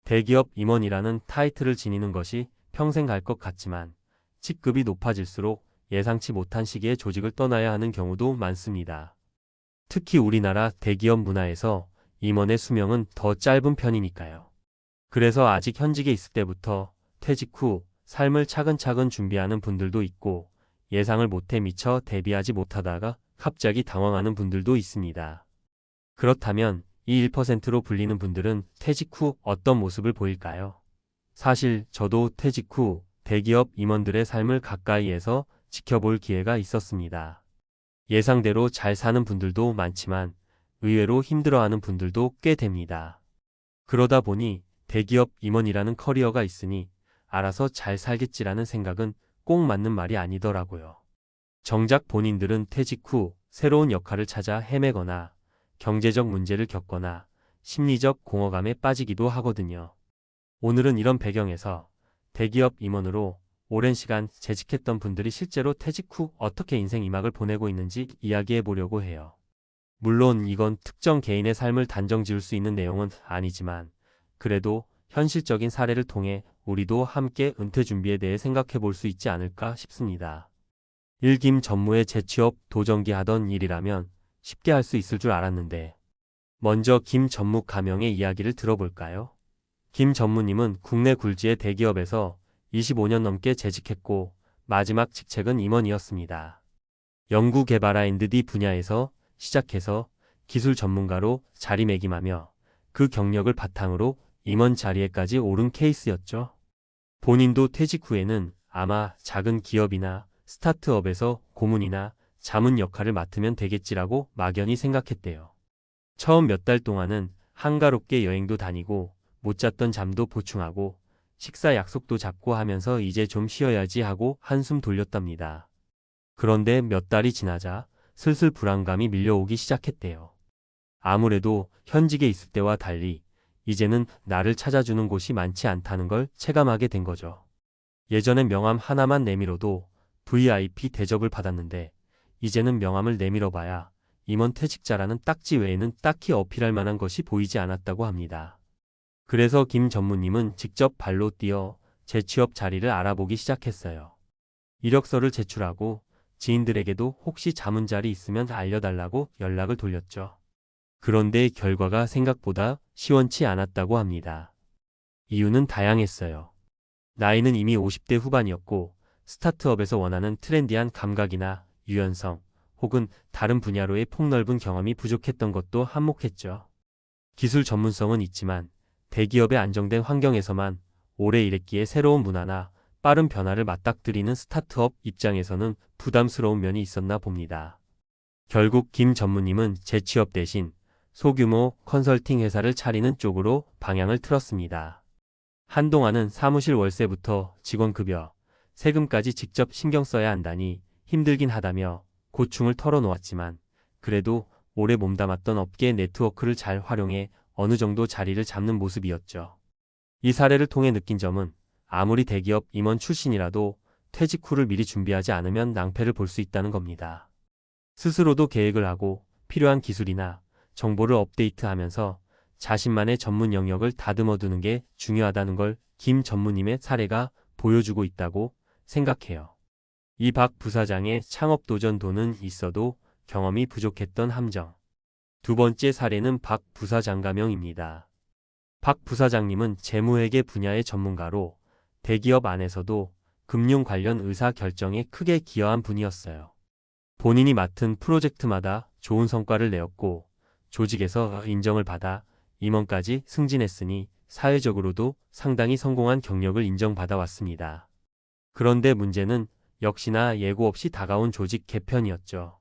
[SPEAKER 1] 대기업 임원이라는 타이틀을 지니는 것이 평생 갈 것 같지만 직급이 높아질수록 예상치 못한 시기에 조직을 떠나야 하는 경우도 많습니다. 특히 우리나라 대기업 문화에서 임원의 수명은 더 짧은 편이니까요. 그래서 아직 현직에 있을 때부터 퇴직 후 삶을 차근차근 준비하는 분들도 있고 예상을 못해 미처 대비하지 못하다가 갑자기 당황하는 분들도 있습니다. 그렇다면 이 1%로 불리는 분들은 퇴직 후 어떤 모습을 보일까요? 사실 저도 퇴직 후 대기업 임원들의 삶을 가까이에서 지켜볼 기회가 있었습니다. 예상대로 잘 사는 분들도 많지만 의외로 힘들어하는 분들도 꽤 됩니다. 그러다 보니 대기업 임원이라는 커리어가 있으니 알아서 잘 살겠지라는 생각은 꼭 맞는 말이 아니더라고요. 정작 본인들은 퇴직 후 새로운 역할을 찾아 헤매거나 경제적 문제를 겪거나 심리적 공허감에 빠지기도 하거든요. 오늘은 이런 배경에서 대기업 임원으로 오랜 시간 재직했던 분들이 실제로 퇴직 후 어떻게 인생 2막을 보내고 있는지 이야기해 보려고 해요. 물론 이건 특정 개인의 삶을 단정 지을 수 있는 내용은 아니지만 그래도 현실적인 사례를 통해 우리도 함께 은퇴 준비에 대해 생각해 볼 수 있지 않을까 싶습니다. 일김 전무의 재취업 도전기 하던 일이라면 쉽게 할 수 있을 줄 알았는데 먼저 김 전무 가명의 이야기를 들어볼까요? 김 전무님은 국내 굴지의 대기업에서 25년 넘게 재직했고 마지막 직책은 임원이었습니다. 연구개발 R&D 분야에서 시작해서 기술 전문가로 자리매김하며 그 경력을 바탕으로 임원 자리에까지 오른 케이스였죠. 본인도 퇴직 후에는 아마 작은 기업이나 스타트업에서 고문이나 자문 역할을 맡으면 되겠지라고 막연히 생각했대요. 처음 몇 달 동안은 한가롭게 여행도 다니고 못 잤던 잠도 보충하고 식사 약속도 잡고 하면서 이제 좀 쉬어야지 하고 한숨 돌렸답니다. 그런데 몇 달이 지나자 슬슬 불안감이 밀려오기 시작했대요. 아무래도 현직에 있을 때와 달리 이제는 나를 찾아주는 곳이 많지 않다는 걸 체감하게 된 거죠. 예전엔 명함 하나만 내밀어도 VIP 대접을 받았는데 이제는 명함을 내밀어봐야 임원 퇴직자라는 딱지 외에는 딱히 어필할 만한 것이 보이지 않았다고 합니다. 그래서 김 전무님은 직접 발로 뛰어 재취업 자리를 알아보기 시작했어요. 이력서를 제출하고 지인들에게도 혹시 자문 자리 있으면 알려달라고 연락을 돌렸죠. 그런데 결과가 생각보다 시원치 않았다고 합니다. 이유는 다양했어요. 나이는 이미 50대 후반이었고 스타트업에서 원하는 트렌디한 감각이나 유연성 혹은 다른 분야로의 폭넓은 경험이 부족했던 것도 한몫했죠. 기술 전문성은 있지만 대기업의 안정된 환경에서만 오래 일했기에 새로운 문화나 빠른 변화를 맞닥뜨리는 스타트업 입장에서는 부담스러운 면이 있었나 봅니다. 결국 김 전무님은 재취업 대신 소규모 컨설팅 회사를 차리는 쪽으로 방향을 틀었습니다. 한동안은 사무실 월세부터 직원급여, 세금까지 직접 신경 써야 한다니 힘들긴 하다며 고충을 털어놓았지만 그래도 오래 몸담았던 업계 네트워크를 잘 활용해 어느 정도 자리를 잡는 모습이었죠. 이 사례를 통해 느낀 점은 아무리 대기업 임원 출신이라도 퇴직 후를 미리 준비하지 않으면 낭패를 볼 수 있다는 겁니다. 스스로도 계획을 하고 필요한 기술이나 정보를 업데이트하면서 자신만의 전문 영역을 다듬어 두는 게 중요하다는 걸 김 전무님의 사례가 보여주고 있다고 생각해요. 이 박 부사장의 창업 도전도는 있어도 경험이 부족했던 함정. 두 번째 사례는 박 부사장 가명입니다. 박 부사장님은 재무회계 분야의 전문가로 대기업 안에서도 금융 관련 의사 결정에 크게 기여한 분이었어요. 본인이 맡은 프로젝트마다 좋은 성과를 내었고 조직에서 인정을 받아 임원까지 승진했으니 사회적으로도 상당히 성공한 경력을 인정받아 왔습니다. 그런데 문제는 역시나 예고 없이 다가온 조직 개편이었죠.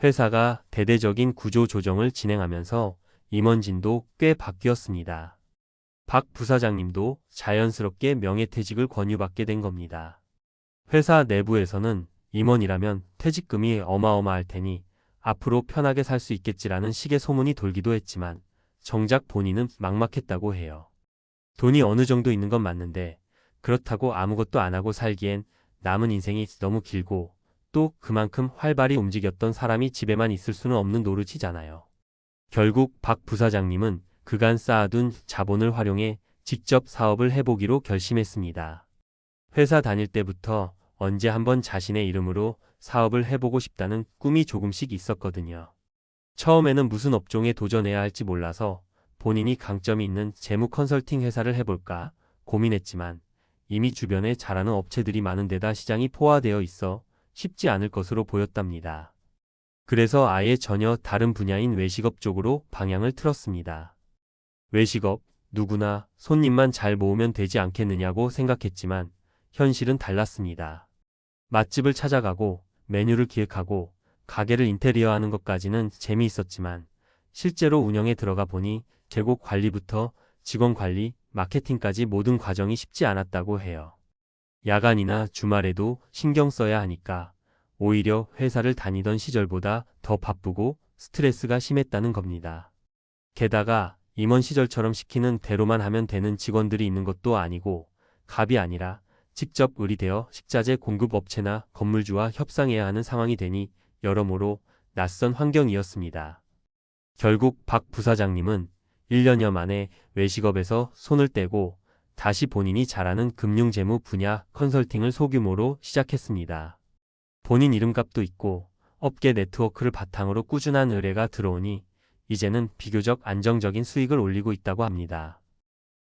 [SPEAKER 1] 회사가 대대적인 구조 조정을 진행하면서 임원진도 꽤 바뀌었습니다. 박 부사장님도 자연스럽게 명예퇴직을 권유받게 된 겁니다. 회사 내부에서는 임원이라면 퇴직금이 어마어마할 테니 앞으로 편하게 살 수 있겠지라는 식의 소문이 돌기도 했지만 정작 본인은 막막했다고 해요. 돈이 어느 정도 있는 건 맞는데 그렇다고 아무것도 안 하고 살기엔 남은 인생이 너무 길고 또 그만큼 활발히 움직였던 사람이 집에만 있을 수는 없는 노릇이잖아요. 결국 박 부사장님은 그간 쌓아둔 자본을 활용해 직접 사업을 해보기로 결심했습니다. 회사 다닐 때부터 언제 한번 자신의 이름으로 사업을 해보고 싶다는 꿈이 조금씩 있었거든요. 처음에는 무슨 업종에 도전해야 할지 몰라서 본인이 강점이 있는 재무 컨설팅 회사를 해볼까 고민했지만 이미 주변에 잘하는 업체들이 많은 데다 시장이 포화되어 있어 쉽지 않을 것으로 보였답니다. 그래서 아예 전혀 다른 분야인 외식업 쪽으로 방향을 틀었습니다. 외식업, 누구나 손님만 잘 모으면 되지 않겠느냐고 생각했지만 현실은 달랐습니다. 맛집을 찾아가고 메뉴를 기획하고 가게를 인테리어하는 것까지는 재미있었지만 실제로 운영에 들어가 보니 계곡 관리부터 직원 관리, 마케팅까지 모든 과정이 쉽지 않았다고 해요. 야간이나 주말에도 신경 써야 하니까 오히려 회사를 다니던 시절보다 더 바쁘고 스트레스가 심했다는 겁니다. 게다가 임원 시절처럼 시키는 대로만 하면 되는 직원들이 있는 것도 아니고 갑이 아니라 직접 의리되어 식자재 공급 업체나 건물주와 협상해야 하는 상황이 되니 여러모로 낯선 환경이었습니다. 결국 박 부사장님은 1년여 만에 외식업에서 손을 떼고 다시 본인이 잘하는 금융재무 분야 컨설팅을 소규모로 시작했습니다. 본인 이름값도 있고 업계 네트워크를 바탕으로 꾸준한 의뢰가 들어오니 이제는 비교적 안정적인 수익을 올리고 있다고 합니다.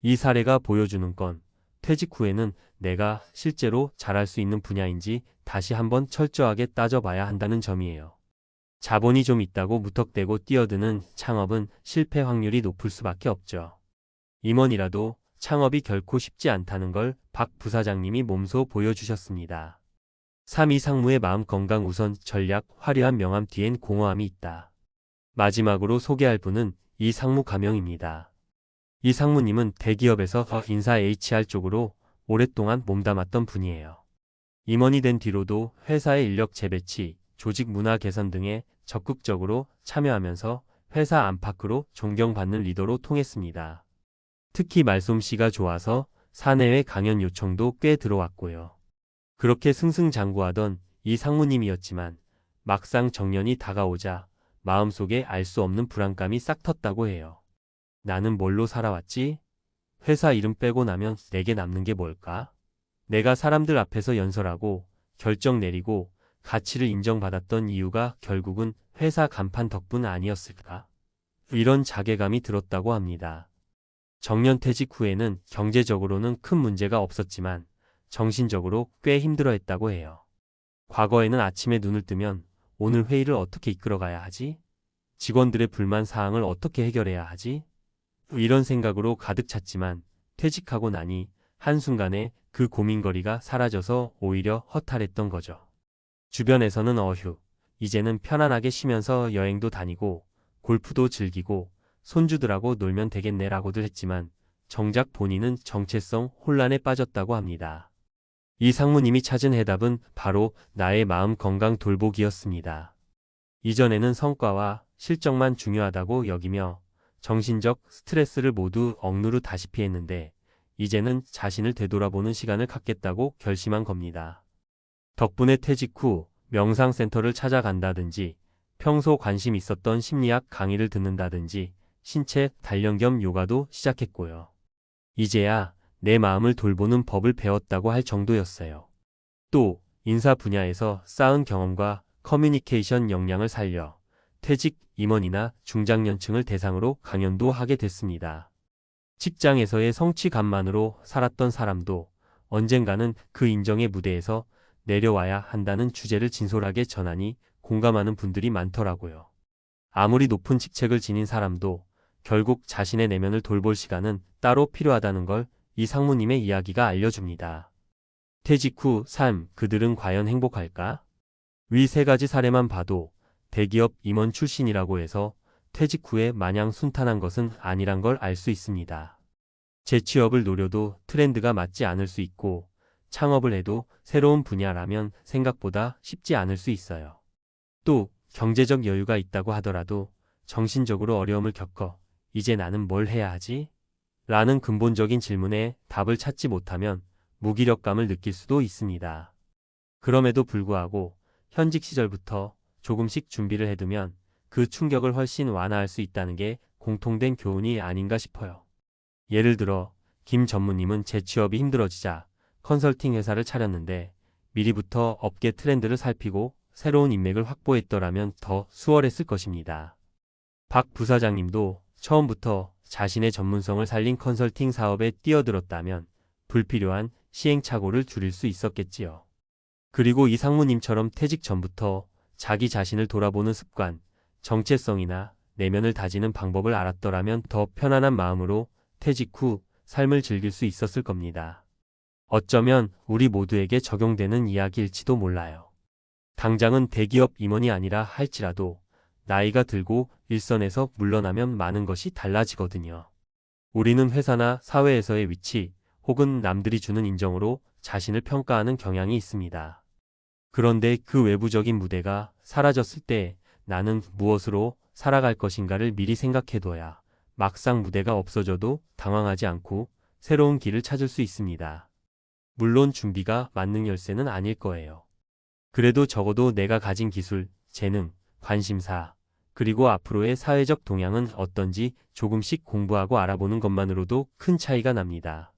[SPEAKER 1] 이 사례가 보여주는 건 퇴직 후에는 내가 실제로 잘할 수 있는 분야인지 다시 한번 철저하게 따져봐야 한다는 점이에요. 자본이 좀 있다고 무턱대고 뛰어드는 창업은 실패 확률이 높을 수밖에 없죠. 임원이라도 창업이 결코 쉽지 않다는 걸 박 부사장님이 몸소 보여주셨습니다. 3위 상무의 마음 건강 우선 전략 화려한 명함 뒤엔 공허함이 있다. 마지막으로 소개할 분은 이 상무 가명입니다. 이 상무님은 대기업에서 인사 HR 쪽으로 오랫동안 몸담았던 분이에요. 임원이 된 뒤로도 회사의 인력 재배치, 조직 문화 개선 등에 적극적으로 참여하면서 회사 안팎으로 존경받는 리더로 통했습니다. 특히 말솜씨가 좋아서 사내외 강연 요청도 꽤 들어왔고요. 그렇게 승승장구하던 이 상무님이었지만 막상 정년이 다가오자 마음속에 알 수 없는 불안감이 싹 텄다고 해요. 나는 뭘로 살아왔지? 회사 이름 빼고 나면 내게 남는 게 뭘까? 내가 사람들 앞에서 연설하고 결정 내리고 가치를 인정받았던 이유가 결국은 회사 간판 덕분 아니었을까? 이런 자괴감이 들었다고 합니다. 정년퇴직 후에는 경제적으로는 큰 문제가 없었지만 정신적으로 꽤 힘들어했다고 해요. 과거에는 아침에 눈을 뜨면 오늘 회의를 어떻게 이끌어가야 하지? 직원들의 불만 사항을 어떻게 해결해야 하지? 이런 생각으로 가득 찼지만 퇴직하고 나니 한순간에 그 고민거리가 사라져서 오히려 허탈했던 거죠. 주변에서는 어휴, 이제는 편안하게 쉬면서 여행도 다니고 골프도 즐기고 손주들하고 놀면 되겠네라고들 했지만 정작 본인은 정체성 혼란에 빠졌다고 합니다. 이 상무님이 찾은 해답은 바로 나의 마음 건강 돌보기였습니다. 이전에는 성과와 실적만 중요하다고 여기며 정신적 스트레스를 모두 억누르다시피 했는데 이제는 자신을 되돌아보는 시간을 갖겠다고 결심한 겁니다. 덕분에 퇴직 후 명상센터를 찾아간다든지 평소 관심 있었던 심리학 강의를 듣는다든지 신체 단련 겸 요가도 시작했고요. 이제야 내 마음을 돌보는 법을 배웠다고 할 정도였어요. 또 인사 분야에서 쌓은 경험과 커뮤니케이션 역량을 살려 퇴직 임원이나 중장년층을 대상으로 강연도 하게 됐습니다. 직장에서의 성취감만으로 살았던 사람도 언젠가는 그 인정의 무대에서 내려와야 한다는 주제를 진솔하게 전하니 공감하는 분들이 많더라고요. 아무리 높은 직책을 지닌 사람도 결국 자신의 내면을 돌볼 시간은 따로 필요하다는 걸 이 상무님의 이야기가 알려줍니다. 퇴직 후 삶, 그들은 과연 행복할까? 위 세 가지 사례만 봐도 대기업 임원 출신이라고 해서 퇴직 후에 마냥 순탄한 것은 아니란 걸 알 수 있습니다. 재취업을 노려도 트렌드가 맞지 않을 수 있고 창업을 해도 새로운 분야라면 생각보다 쉽지 않을 수 있어요. 또 경제적 여유가 있다고 하더라도 정신적으로 어려움을 겪어 이제 나는 뭘 해야 하지? 라는 근본적인 질문에 답을 찾지 못하면 무기력감을 느낄 수도 있습니다. 그럼에도 불구하고 현직 시절부터 조금씩 준비를 해두면 그 충격을 훨씬 완화할 수 있다는 게 공통된 교훈이 아닌가 싶어요. 예를 들어 김 전무님은 재취업이 힘들어지자 컨설팅 회사를 차렸는데 미리부터 업계 트렌드를 살피고 새로운 인맥을 확보했더라면 더 수월했을 것입니다. 박 부사장님도 처음부터 자신의 전문성을 살린 컨설팅 사업에 뛰어들었다면 불필요한 시행착오를 줄일 수 있었겠지요. 그리고 이 상무님처럼 퇴직 전부터 자기 자신을 돌아보는 습관, 정체성이나 내면을 다지는 방법을 알았더라면 더 편안한 마음으로 퇴직 후 삶을 즐길 수 있었을 겁니다. 어쩌면 우리 모두에게 적용되는 이야기일지도 몰라요. 당장은 대기업 임원이 아니라 할지라도 나이가 들고 일선에서 물러나면 많은 것이 달라지거든요. 우리는 회사나 사회에서의 위치 혹은 남들이 주는 인정으로 자신을 평가하는 경향이 있습니다. 그런데 그 외부적인 무대가 사라졌을 때 나는 무엇으로 살아갈 것인가를 미리 생각해둬야 막상 무대가 없어져도 당황하지 않고 새로운 길을 찾을 수 있습니다. 물론 준비가 만능 열쇠는 아닐 거예요. 그래도 적어도 내가 가진 기술, 재능, 관심사, 그리고 앞으로의 사회적 동향은 어떤지 조금씩 공부하고 알아보는 것만으로도 큰 차이가 납니다.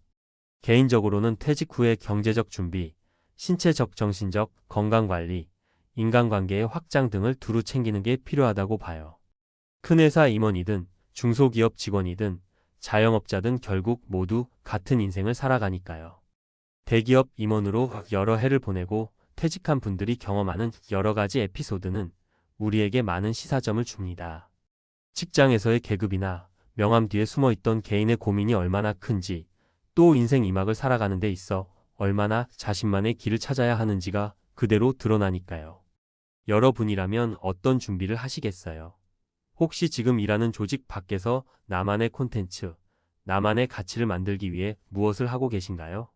[SPEAKER 1] 개인적으로는 퇴직 후의 경제적 준비, 신체적, 정신적 건강관리, 인간관계의 확장 등을 두루 챙기는 게 필요하다고 봐요. 큰 회사 임원이든 중소기업 직원이든 자영업자든 결국 모두 같은 인생을 살아가니까요. 대기업 임원으로 여러 해를 보내고 퇴직한 분들이 경험하는 여러 가지 에피소드는 우리에게 많은 시사점을 줍니다. 직장에서의 계급이나 명함 뒤에 숨어있던 개인의 고민이 얼마나 큰지, 또 인생 이막을 살아가는 데 있어 얼마나 자신만의 길을 찾아야 하는지가 그대로 드러나니까요. 여러분이라면 어떤 준비를 하시겠어요? 혹시 지금 일하는 조직 밖에서 나만의 콘텐츠, 나만의 가치를 만들기 위해 무엇을 하고 계신가요?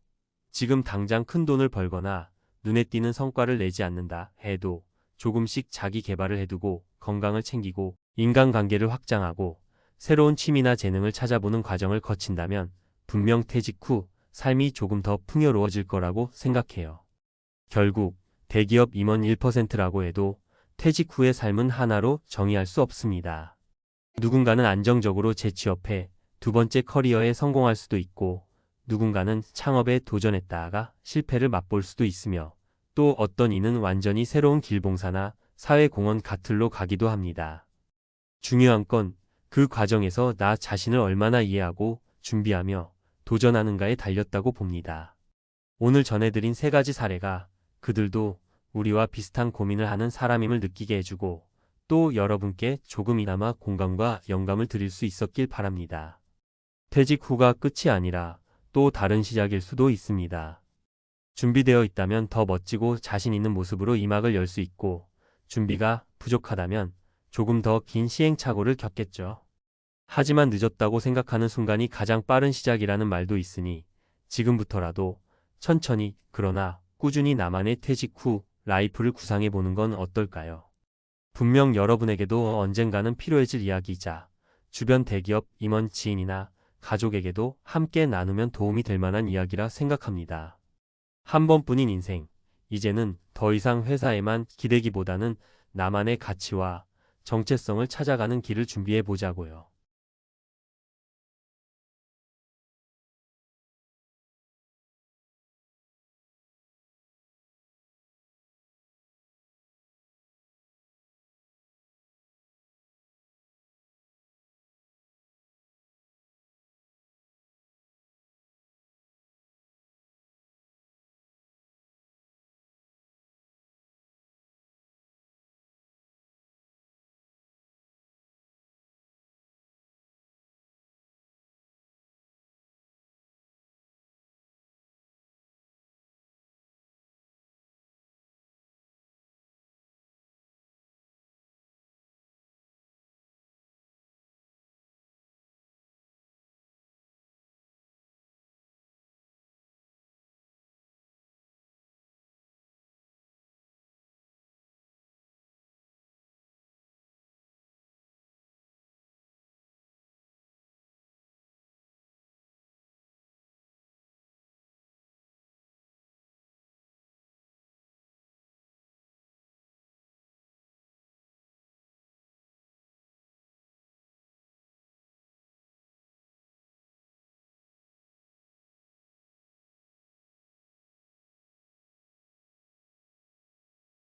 [SPEAKER 1] 지금 당장 큰 돈을 벌거나 눈에 띄는 성과를 내지 않는다 해도 조금씩 자기 개발을 해두고 건강을 챙기고 인간관계를 확장하고 새로운 취미나 재능을 찾아보는 과정을 거친다면 분명 퇴직 후 삶이 조금 더 풍요로워질 거라고 생각해요. 결국 대기업 임원 1%라고 해도 퇴직 후의 삶은 하나로 정의할 수 없습니다. 누군가는 안정적으로 재취업해 두 번째 커리어에 성공할 수도 있고 누군가는 창업에 도전했다가 실패를 맛볼 수도 있으며 또 어떤 이는 완전히 새로운 길봉사나 사회공헌 같을로 가기도 합니다. 중요한 건 그 과정에서 나 자신을 얼마나 이해하고 준비하며 도전하는가에 달렸다고 봅니다. 오늘 전해드린 세 가지 사례가 그들도 우리와 비슷한 고민을 하는 사람임을 느끼게 해주고 또 여러분께 조금이나마 공감과 영감을 드릴 수 있었길 바랍니다. 퇴직 후가 끝이 아니라 또 다른 시작일 수도 있습니다. 준비되어 있다면 더 멋지고 자신 있는 모습으로 이 막을 열 수 있고, 준비가 부족하다면 조금 더 긴 시행착오를 겪겠죠. 하지만 늦었다고 생각하는 순간이 가장 빠른 시작이라는 말도 있으니 지금부터라도 천천히 그러나 꾸준히 나만의 퇴직 후 라이프를 구상해 보는 건 어떨까요? 분명 여러분에게도 언젠가는 필요해질 이야기이자 주변 대기업 임원 지인이나 가족에게도 함께 나누면 도움이 될 만한 이야기라 생각합니다. 한 번뿐인 인생, 이제는 더 이상 회사에만 기대기보다는 나만의 가치와 정체성을 찾아가는 길을 준비해 보자고요.